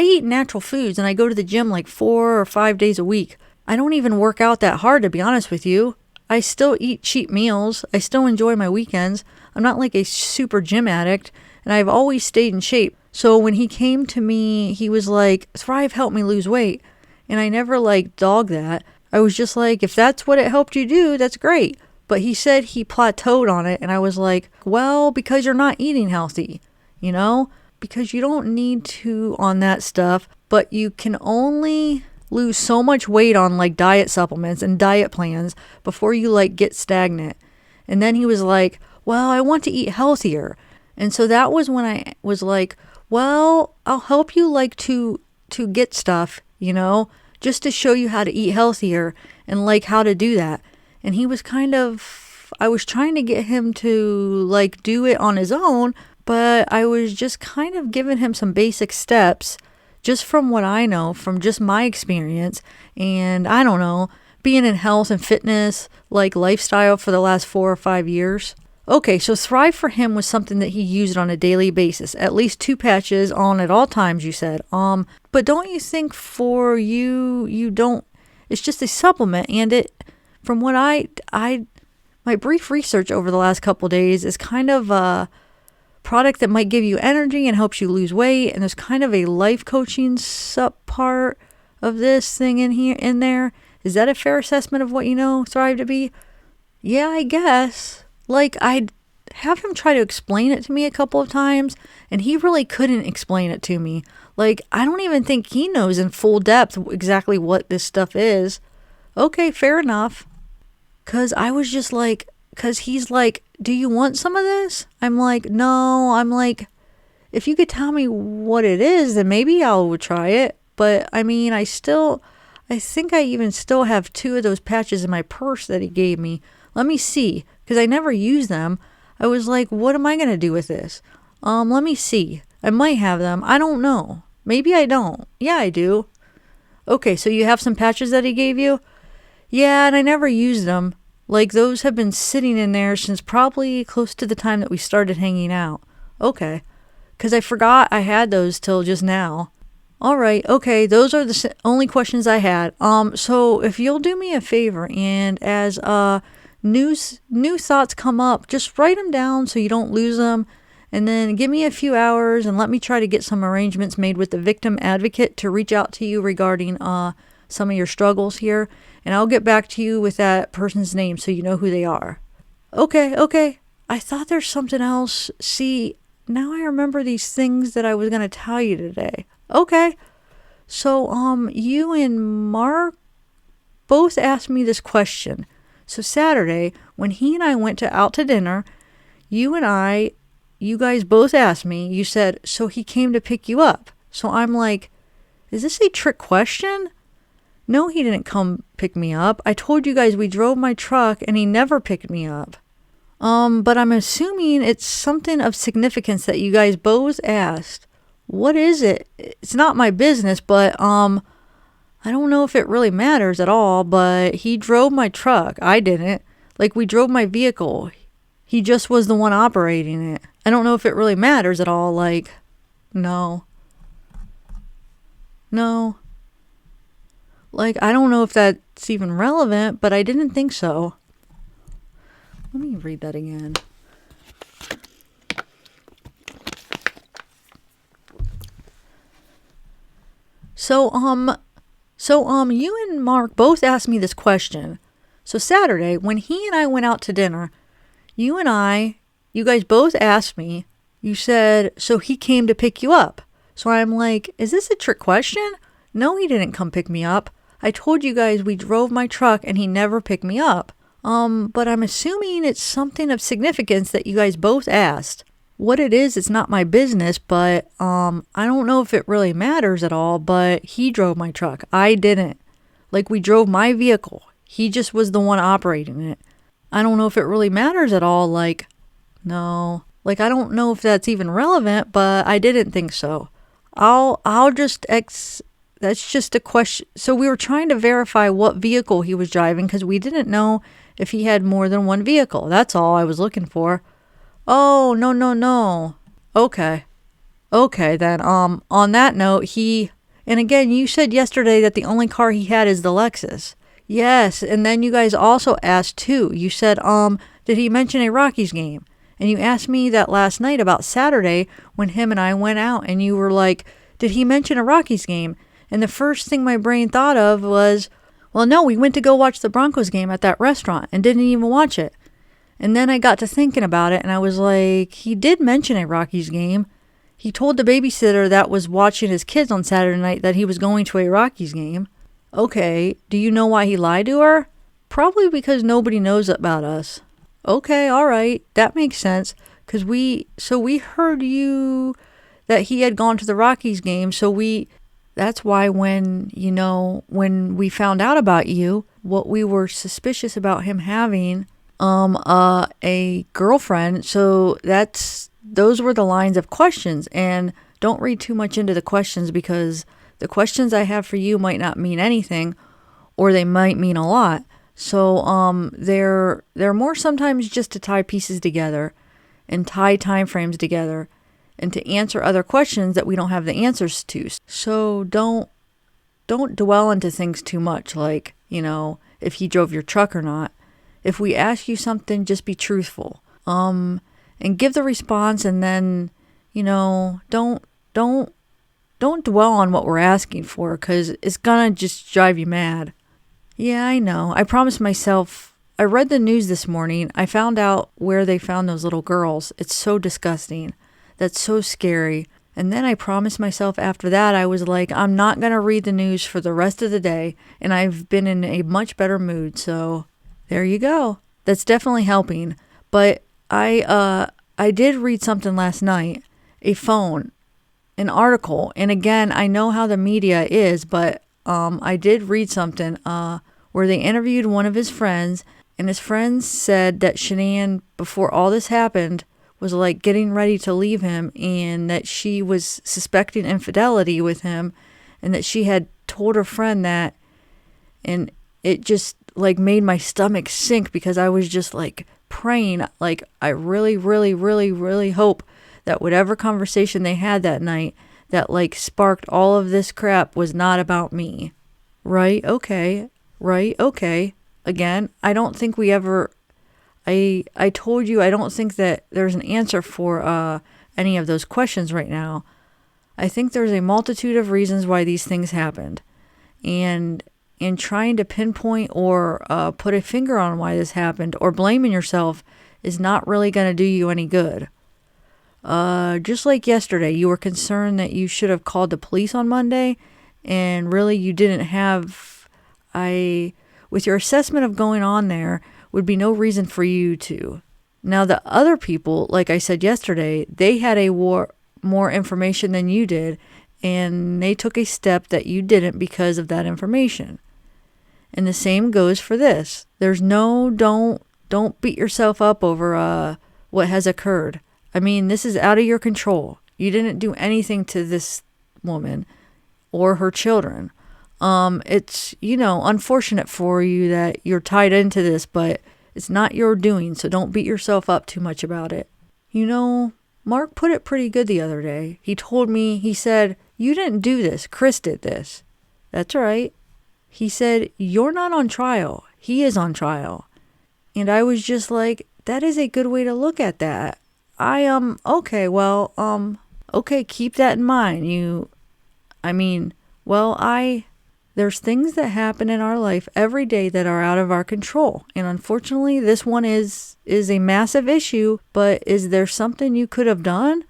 eat natural foods and I go to the gym like 4 or 5 days a week. I don't even work out that hard, to be honest with you. I still eat cheap meals. I still enjoy my weekends. I'm not like a super gym addict, and I've always stayed in shape. So when he came to me, he was like, Thrive helped me lose weight. And I never like dogged that. I was just like, if that's what it helped you do, that's great. But he said he plateaued on it, and I was like, well, because you're not eating healthy, you know? Because you don't need to on that stuff, but you can only lose so much weight on like diet supplements and diet plans before you like get stagnant. And then he was like, well, I want to eat healthier. And so that was when I was like, well, I'll help you like to get stuff, you know, just to show you how to eat healthier and like how to do that. And he was I was trying to get him to like do it on his own, but I was just kind of giving him some basic steps just from what I know, from just my experience. And I don't know, being in health and fitness, like lifestyle for the last 4 or 5 years. Okay, so Thrive for him was something that he used on a daily basis, at least 2 patches on at all times, you said. But don't you think for you don't, it's just a supplement, and it, from what my brief research over the last couple days is kind of a product that might give you energy and helps you lose weight, and there's kind of a life coaching sub part of this thing in there. Is that a fair assessment of what you know Thrive to be? Yeah, I guess. Like, I'd have him try to explain it to me a couple of times, and he really couldn't explain it to me. Like, I don't even think he knows in full depth exactly what this stuff is. Okay, fair enough. Because I was just like, because he's like, do you want some of this? I'm like, no. I'm like, if you could tell me what it is, then maybe I would try it. But I mean, I think I even still have 2 of those patches in my purse that he gave me. Let me see, because I never use them. I was like, what am I going to do with this? Let me see. I might have them. I don't know. Maybe I don't. Yeah, I do. Okay, so you have some patches that he gave you? Yeah, and I never used them. Like, those have been sitting in there since probably close to the time that we started hanging out. Okay. Because I forgot I had those till just now. All right. Okay. Those are the only questions I had. So if you'll do me a favor, and as new thoughts come up, just write them down so you don't lose them. And then give me a few hours and let me try to get some arrangements made with the victim advocate to reach out to you regarding some of your struggles here. And I'll get back to you with that person's name so you know who they are. Okay. I thought there's something else. See, now I remember these things that I was going to tell you today. Okay. So, you and Mark both asked me this question. So Saturday, when he and I went out to dinner, you guys both asked me, you said, so he came to pick you up. So I'm like, is this a trick question? No, he didn't come pick me up. I told you guys we drove my truck and he never picked me up. But I'm assuming it's something of significance that you guys both asked. What is it? It's not my business, but I don't know if it really matters at all, but he drove my truck. I didn't. Like, we drove my vehicle. He just was the one operating it. I don't know if it really matters at all. Like, no. Like, I don't know if that's even relevant, but I didn't think so. Let me read that again. So, you and Mark both asked me this question. So Saturday, when he and I went out to dinner, you guys both asked me, you said, so he came to pick you up. So I'm like, is this a trick question? No, he didn't come pick me up. I told you guys we drove my truck and he never picked me up. But I'm assuming it's something of significance that you guys both asked. What it is, it's not my business, but I don't know if it really matters at all, but he drove my truck. I didn't. Like, we drove my vehicle. He just was the one operating it. I don't know if it really matters at all. Like, no. Like, I don't know if that's even relevant, but I didn't think so. That's just a question. So we were trying to verify what vehicle he was driving because we didn't know if he had more than one vehicle. That's all I was looking for. Oh, no. Okay, then, on that note, and again, you said yesterday that the only car he had is the Lexus. Yes, and then you guys also asked too. You said, did he mention a Rockies game? And you asked me that last night about Saturday when him and I went out, and you were like, did he mention a Rockies game? And the first thing my brain thought of was, well, no, we went to go watch the Broncos game at that restaurant and didn't even watch it. And then I got to thinking about it, and I was like, he did mention a Rockies game. He told the babysitter that was watching his kids on Saturday night that he was going to a Rockies game. Okay, do you know why he lied to her? Probably because nobody knows about us. Okay, all right, that makes sense. Because we heard you that he had gone to the Rockies game, that's why when we found out about you, what we were suspicious about him having a girlfriend. So those were the lines of questions, and don't read too much into the questions because the questions I have for you might not mean anything, or they might mean a lot. So they're more sometimes just to tie pieces together and tie time frames together and to answer other questions that we don't have the answers to. So don't dwell into things too much, like, if he drove your truck or not. If we ask you something, just be truthful. And give the response, and then, don't dwell on what we're asking for, because it's gonna just drive you mad. Yeah, I know. I promised myself. I read the news this morning. I found out where they found those little girls. It's so disgusting. That's so scary. And then I promised myself after that, I was like, I'm not going to read the news for the rest of the day. And I've been in a much better mood. So there you go. That's definitely helping. But I did read something last night, an article. And again, I know how the media is, but I did read something where they interviewed one of his friends, and his friends said that Shanann, before all this happened, was like getting ready to leave him, and that she was suspecting infidelity with him, and that she had told her friend that, and it just like made my stomach sink because I was just like praying, like I really, really, really, really hope that whatever conversation they had that night that like sparked all of this crap was not about me. Right? Okay. Again, I don't think we ever... I told you I don't think that there's an answer for any of those questions right now. I think there's a multitude of reasons why these things happened. And in trying to pinpoint or put a finger on why this happened or blaming yourself is not really going to do you any good. Just like yesterday, you were concerned that you should have called the police on Monday, and really you didn't have... with your assessment of going on there, would be no reason for you to. Now, the other people, like I said yesterday, they had more information than you did, and they took a step that you didn't because of that information. And the same goes for this. There's don't beat yourself up over what has occurred. I mean, this is out of your control. You didn't do anything to this woman or her children. It's, unfortunate for you that you're tied into this, but it's not your doing, so don't beat yourself up too much about it. Mark put it pretty good the other day. He said, you didn't do this, Chris did this. That's right. He said, you're not on trial. He is on trial. And I was just like, that is a good way to look at that. Okay, keep that in mind. There's things that happen in our life every day that are out of our control. And unfortunately, this one is a massive issue, but is there something you could have done?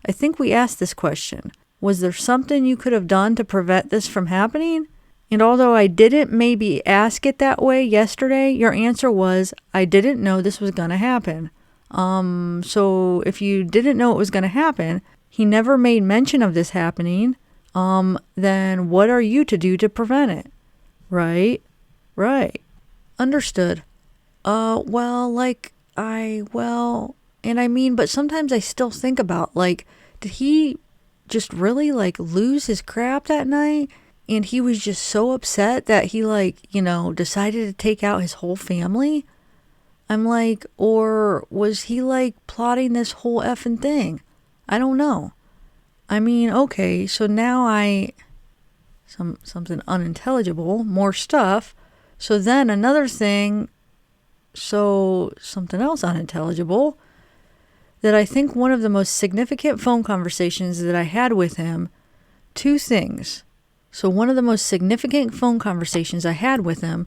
I think we asked this question. Was there something you could have done to prevent this from happening? And although I didn't maybe ask it that way yesterday, your answer was, I didn't know this was going to happen. So if you didn't know it was going to happen, he never made mention of this happening, then what are you to do to prevent it? Right? Right. Understood. And I mean, but sometimes I still think about, like, did he just really, like, lose his crap that night? And he was just so upset that he, like, decided to take out his whole family? I'm like, or was he, like, plotting this whole effing thing? I don't know. I mean, okay, so now something unintelligible, more stuff. So then another thing, something else unintelligible, that I think one of the most significant phone conversations that I had with him, two things. So one of the most significant phone conversations I had with him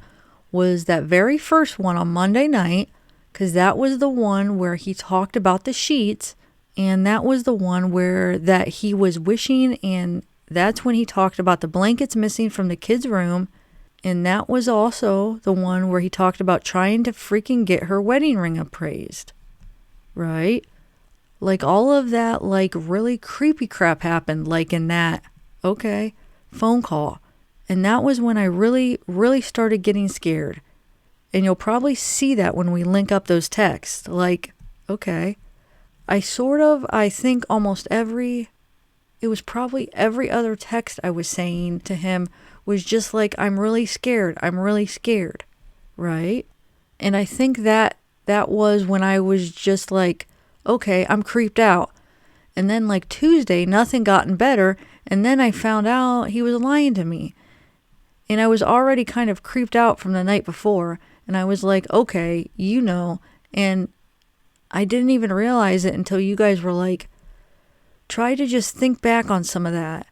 was that very first one on Monday night, because that was the one where he talked about the sheets, and that was the one where that he was wishing, and that's when he talked about the blankets missing from the kids' room, and that was also the one where he talked about trying to freaking get her wedding ring appraised. Right? Like, all of that, like, really creepy crap happened, like, in that, okay, phone call. And that was when I really, really started getting scared. And you'll probably see that when we link up those texts. Like, okay, I think almost it was probably every other text I was saying to him was just like, I'm really scared, right? And I think that was when I was just like, okay, I'm creeped out. And then, like, Tuesday, nothing gotten better, and then I found out he was lying to me. And I was already kind of creeped out from the night before, and I was like, okay, and I didn't even realize it until you guys were like, try to just think back on some of that.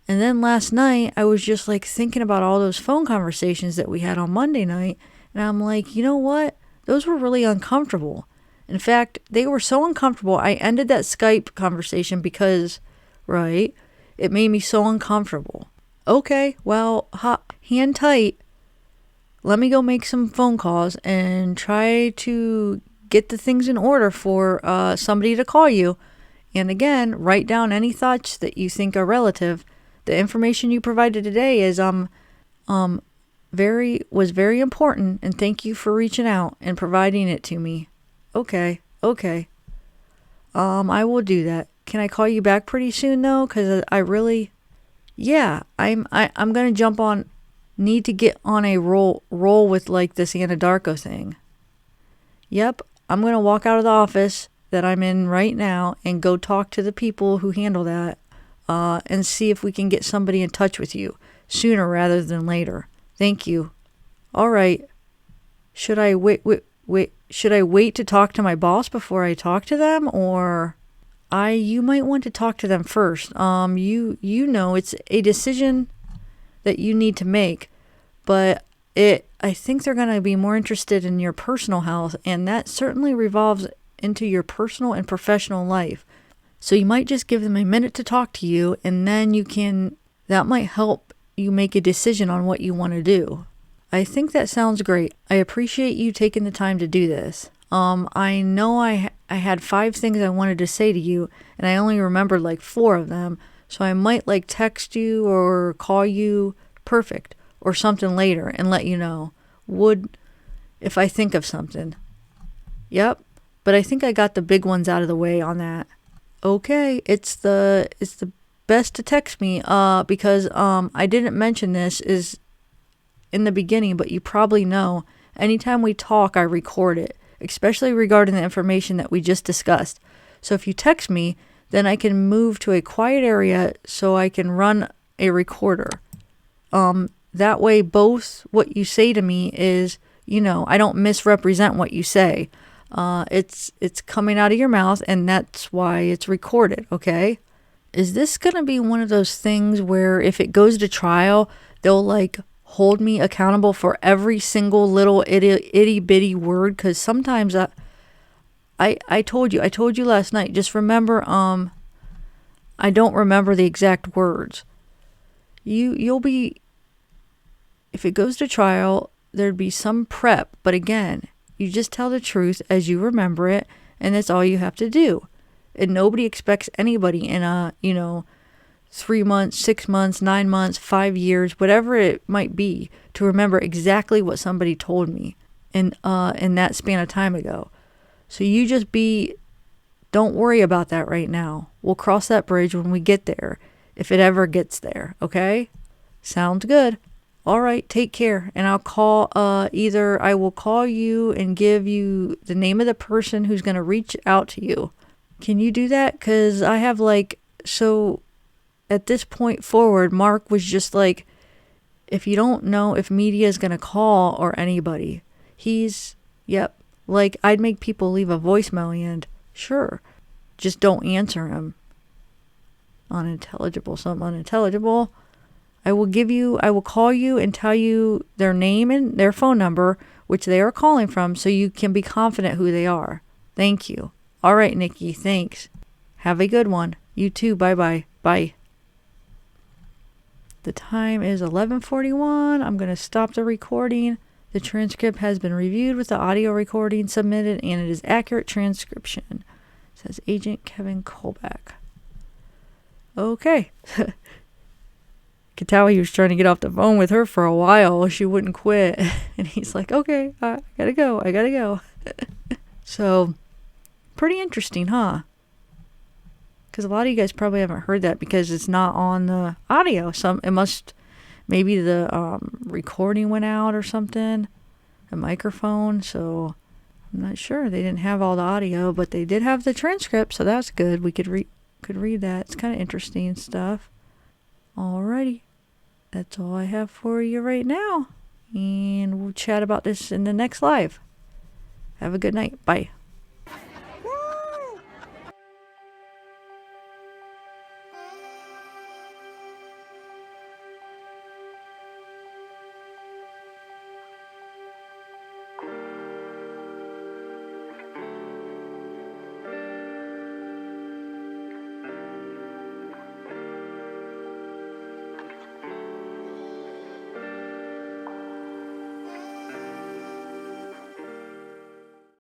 And then last night, I was just, like, thinking about all those phone conversations that we had on Monday night, and I'm like, you know what? Those were really uncomfortable. In fact, they were so uncomfortable, I ended that Skype conversation because, right, it made me so uncomfortable. Okay, well, hand tight. Let me go make some phone calls and try to get the things in order for somebody to call you. And again, write down any thoughts that you think are relative. The information you provided today is very important, and thank you for reaching out and providing it to me. Okay. I will do that. Can I call you back pretty soon though? Because I'm gonna jump on. Need to get on a roll with, like, this Anadarko thing. Yep, I'm gonna walk out of the office that I'm in right now and go talk to the people who handle that, and see if we can get somebody in touch with you sooner rather than later. Thank you. All right. Should I wait? Should I wait to talk to my boss before I talk to them, or you might want to talk to them first. It's a decision that you need to make, but I think they're going to be more interested in your personal health, and that certainly revolves into your personal and professional life. So you might just give them a minute to talk to you, and then that might help you make a decision on what you want to do. I think that sounds great. I appreciate you taking the time to do this. I know I had 5 things I wanted to say to you, and I only remembered like 4 of them, so I might like text you or call you, perfect, or something later and let you know. If I think of something. Yep, but I think I got the big ones out of the way on that. Okay, it's the best to text me because I didn't mention this is in the beginning, but you probably know anytime we talk I record it, especially regarding the information that we just discussed. So if you text me, then I can move to a quiet area so I can run a recorder. That way both what you say to me is, I don't misrepresent what you say. It's coming out of your mouth, and that's why it's recorded, okay? Is this going to be one of those things where if it goes to trial, they'll like hold me accountable for every single little itty bitty word? Because sometimes I told you last night, just remember, I don't remember the exact words. You'll be if it goes to trial, there'd be some prep. But again, you just tell the truth as you remember it, and that's all you have to do. And nobody expects anybody in a, 3 months, 6 months, 9 months, 5 years, whatever it might be, to remember exactly what somebody told me in that span of time ago. So you just don't worry about that right now. We'll cross that bridge when we get there, if it ever gets there, okay? Sounds good. All right, take care. And I'll call, either I will call you and give you the name of the person who's going to reach out to you. Can you do that? Because I have so at this point forward, Mark was just like, if you don't know if media is going to call or anybody, I'd make people leave a voicemail and sure, just don't answer him. Something unintelligible. I will call you and tell you their name and their phone number, which they are calling from, so you can be confident who they are. Thank you. All right, Nikki, thanks. Have a good one. You too. Bye-bye. Bye. The time is 11:41. I'm going to stop the recording. The transcript has been reviewed with the audio recording submitted, and it is accurate transcription. It says Agent Kevin Kolbach. Okay. Could tell he was trying to get off the phone with her for a while. She wouldn't quit. And he's like, okay, I gotta go. So, pretty interesting, huh? Because a lot of you guys probably haven't heard that because it's not on the audio. Maybe the recording went out or something, a microphone. So I'm not sure. They didn't have all the audio, but they did have the transcript, so that's good. We could read that. It's kind of interesting stuff. Alrighty, that's all I have for you right now, and we'll chat about this in the next live. Have a good night. Bye.